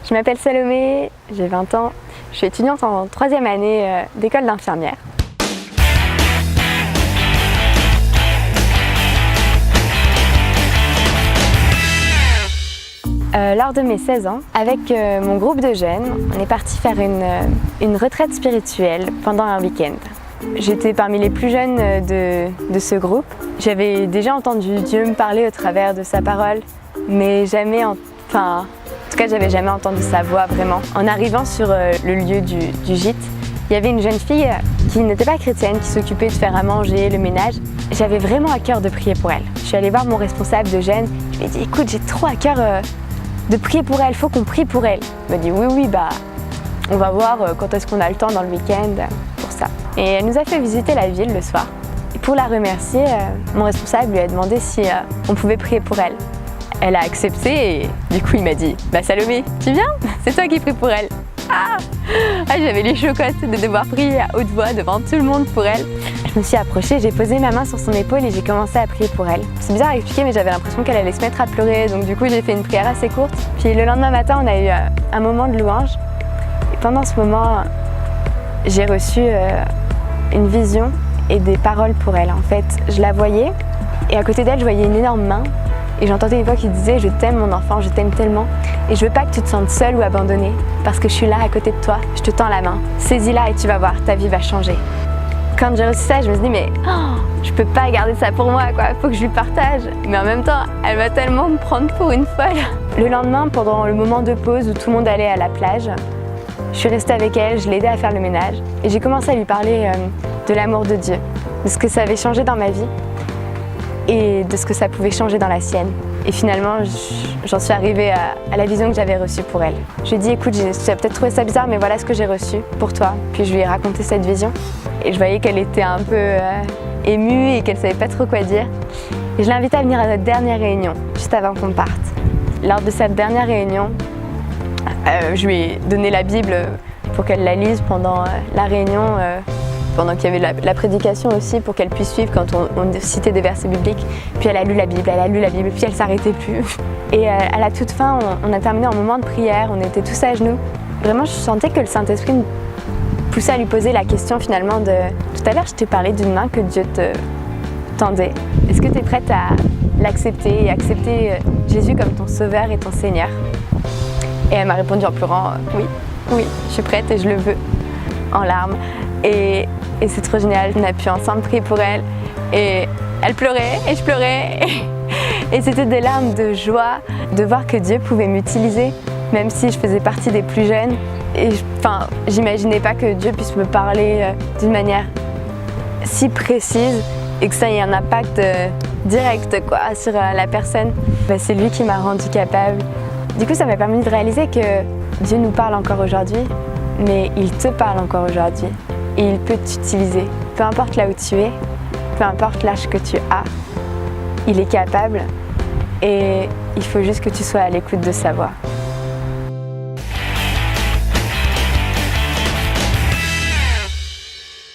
Je m'appelle Salomé, j'ai 20 ans, je suis étudiante en 3e année d'école d'infirmière. Lors de mes 16 ans, avec mon groupe de jeunes, on est parti faire une retraite spirituelle pendant un week-end. J'étais parmi les plus jeunes de ce groupe. J'avais déjà entendu Dieu me parler au travers de sa parole, mais jamais, en tout cas, j'avais jamais entendu sa voix vraiment. En arrivant sur le lieu du gîte, il y avait une jeune fille qui n'était pas chrétienne, qui s'occupait de faire à manger, le ménage. J'avais vraiment à cœur de prier pour elle. Je suis allée voir mon responsable de jeunes, je lui ai dit « Écoute, j'ai trop à cœur de prier pour elle, il faut qu'on prie pour elle. » Il m'a dit « Oui, on va voir quand est-ce qu'on a le temps dans le week-end pour ça. » Et elle nous a fait visiter la ville le soir. Et pour la remercier, mon responsable lui a demandé si on pouvait prier pour elle. Elle a accepté et du coup il m'a dit « Bah Salomé, tu viens? C'est toi qui prie pour elle. » J'avais les chocottes de devoir prier à haute voix devant tout le monde pour elle. Je me suis approchée, j'ai posé ma main sur son épaule et j'ai commencé à prier pour elle. C'est bizarre à expliquer mais j'avais l'impression qu'elle allait se mettre à pleurer, donc du coup j'ai fait une prière assez courte. Puis le lendemain matin on a eu un moment de louange et pendant ce moment j'ai reçu une vision et des paroles pour elle. En fait, je la voyais et à côté d'elle je voyais une énorme main. Et j'entendais une voix qui disait « Je t'aime mon enfant, je t'aime tellement et je veux pas que tu te sentes seule ou abandonnée parce que je suis là à côté de toi, je te tends la main, saisis-la et tu vas voir, ta vie va changer. » Quand j'ai reçu ça, je me suis dit « Mais je peux pas garder ça pour moi, quoi. Faut que je lui partage. » Mais en même temps, elle va tellement me prendre pour une folle. Le lendemain, pendant le moment de pause où tout le monde allait à la plage, je suis restée avec elle, je l'ai aidée à faire le ménage et j'ai commencé à lui parler de l'amour de Dieu, de ce que ça avait changé dans ma vie et de ce que ça pouvait changer dans la sienne. Et finalement, j'en suis arrivée à la vision que j'avais reçue pour elle. Je lui ai dit, écoute, tu as peut-être trouvé ça bizarre, mais voilà ce que j'ai reçu pour toi. Puis je lui ai raconté cette vision. Et je voyais qu'elle était un peu émue et qu'elle savait pas trop quoi dire. Et je l'ai invitée à venir à notre dernière réunion, juste avant qu'on parte. Lors de cette dernière réunion, je lui ai donné la Bible pour qu'elle la lise pendant la réunion, pendant qu'il y avait la prédication aussi, pour qu'elle puisse suivre quand on citait des versets bibliques. Puis elle a lu la Bible, puis elle s'arrêtait plus. Et à la toute fin, on a terminé en moment de prière, on était tous à genoux. Vraiment, je sentais que le Saint-Esprit me poussait à lui poser la question finalement de... Tout à l'heure, je t'ai parlé d'une main que Dieu te tendait. Est-ce que tu es prête à l'accepter et accepter Jésus comme ton Sauveur et ton Seigneur? Et elle m'a répondu en pleurant, oui, je suis prête et je le veux, en larmes. Et c'est trop génial, on a pu ensemble prier pour elle et elle pleurait et je pleurais et c'était des larmes de joie de voir que Dieu pouvait m'utiliser même si je faisais partie des plus jeunes et j'imaginais pas que Dieu puisse me parler d'une manière si précise et que ça ait un impact direct sur la personne. C'est lui qui m'a rendue capable. Du coup ça m'a permis de réaliser que Dieu nous parle encore aujourd'hui, mais il te parle encore aujourd'hui. Et il peut t'utiliser, peu importe là où tu es, peu importe l'âge que tu as, il est capable et il faut juste que tu sois à l'écoute de sa voix.